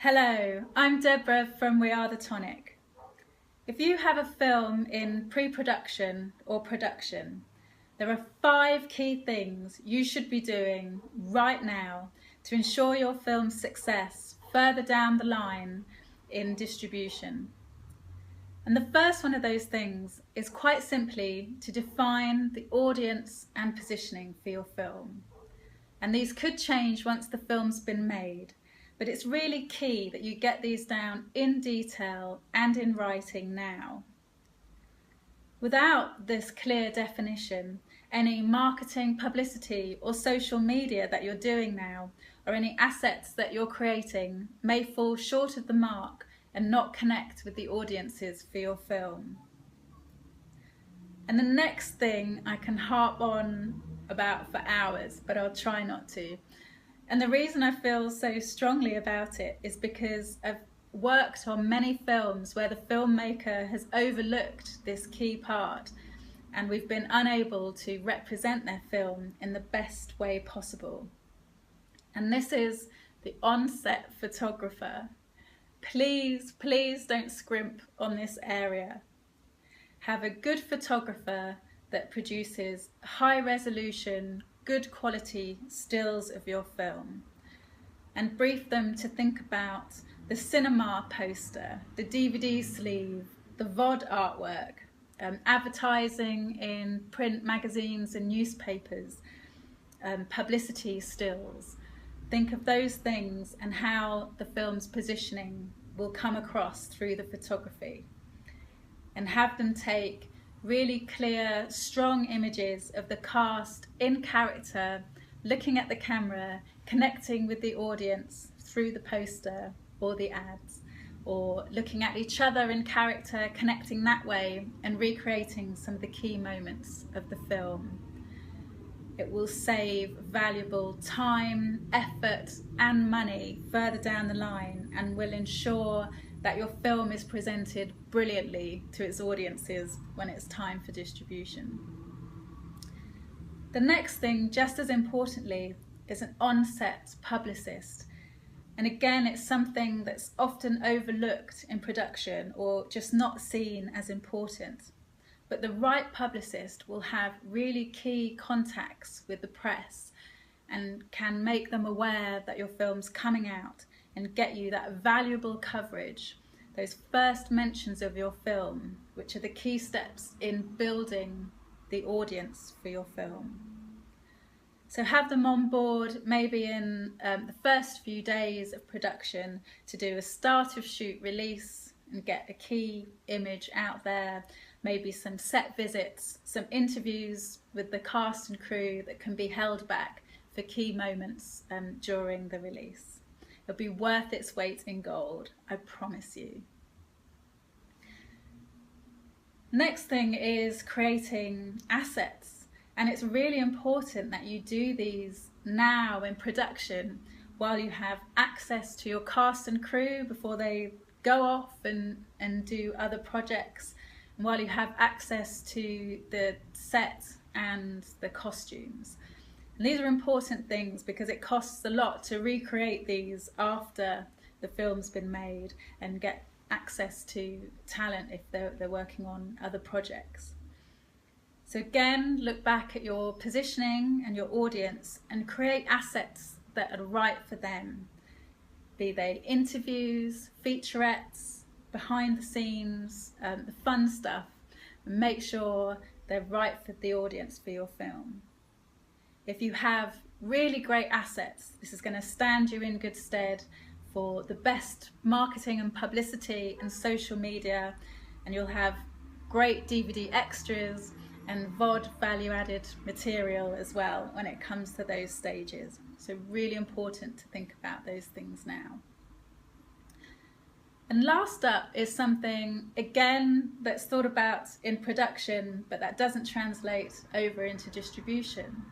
Hello, I'm Deborah from We Are the Tonic. If you have a film in pre-production or production, there are 5 key things you should be doing right now to ensure your film's success further down the line in distribution. And the first one of those things is quite simply to define the audience and positioning for your film. And these could change once the film's been made, but it's really key that you get these down in detail and in writing now. Without this clear definition, any marketing, publicity or social media that you're doing now, or any assets that you're creating, may fall short of the mark and not connect with the audiences for your film. And the next thing I can harp on about for hours, but I'll try not to. And the reason I feel so strongly about it is because I've worked on many films where the filmmaker has overlooked this key part and we've been unable to represent their film in the best way possible. And this is the on-set photographer. Please, please don't scrimp on this area. Have a good photographer that produces high resolution, good quality stills of your film, and brief them to think about the cinema poster, the DVD sleeve, the VOD artwork, advertising in print magazines and newspapers, publicity stills. Think of those things and how the film's positioning will come across through the photography, and have them take really clear, strong images of the cast in character, looking at the camera, connecting with the audience through the poster or the ads, or looking at each other in character, connecting that way and recreating some of the key moments of the film. It will save valuable time, effort and money further down the line, and will ensure that your film is presented brilliantly to its audiences when it's time for distribution. The next thing, just as importantly, is an on-set publicist. And again, it's something that's often overlooked in production or just not seen as important. But the right publicist will have really key contacts with the press and can make them aware that your film's coming out and get you that valuable coverage, those first mentions of your film, which are the key steps in building the audience for your film. So have them on board maybe in the first few days of production to do a start of shoot release and get a key image out there, maybe some set visits, some interviews with the cast and crew that can be held back for key moments during the release. It'll be worth its weight in gold, I promise you. Next thing is creating assets. And it's really important that you do these now in production while you have access to your cast and crew before they go off and do other projects, and while you have access to the set and the costumes. And these are important things because it costs a lot to recreate these after the film's been made and get access to talent if they're working on other projects. So again, look back at your positioning and your audience and create assets that are right for them. Be they interviews, featurettes, behind the scenes, the fun stuff, and make sure they're right for the audience for your film. If you have really great assets, this is going to stand you in good stead for the best marketing and publicity and social media, and you'll have great DVD extras and VOD value-added material as well when it comes to those stages. So really important to think about those things now. And last up is something, again, that's thought about in production, but that doesn't translate over into distribution.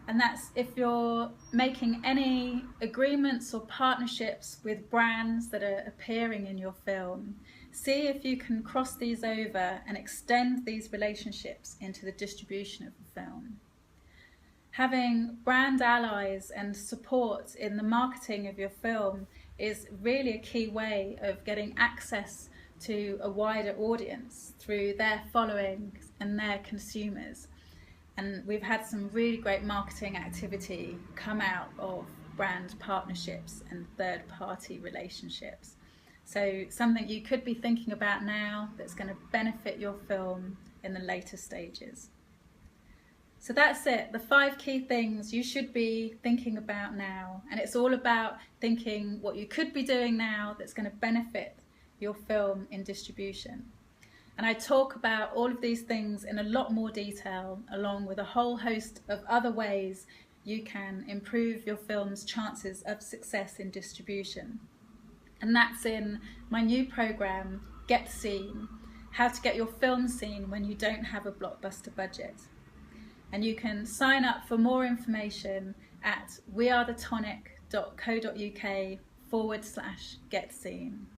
And that's if you're making any agreements or partnerships with brands that are appearing in your film, see if you can cross these over and extend these relationships into the distribution of the film. Having brand allies and support in the marketing of your film is really a key way of getting access to a wider audience through their following and their consumers. And we've had some really great marketing activity come out of brand partnerships and third-party relationships. So something you could be thinking about now that's going to benefit your film in the later stages. So that's it, the 5 key things you should be thinking about now. And it's all about thinking what you could be doing now that's going to benefit your film in distribution. And I talk about all of these things in a lot more detail, along with a whole host of other ways you can improve your film's chances of success in distribution. And that's in my new program, Get Seen, how to get your film seen when you don't have a blockbuster budget. And you can sign up for more information at wearethetonic.co.uk/getseen.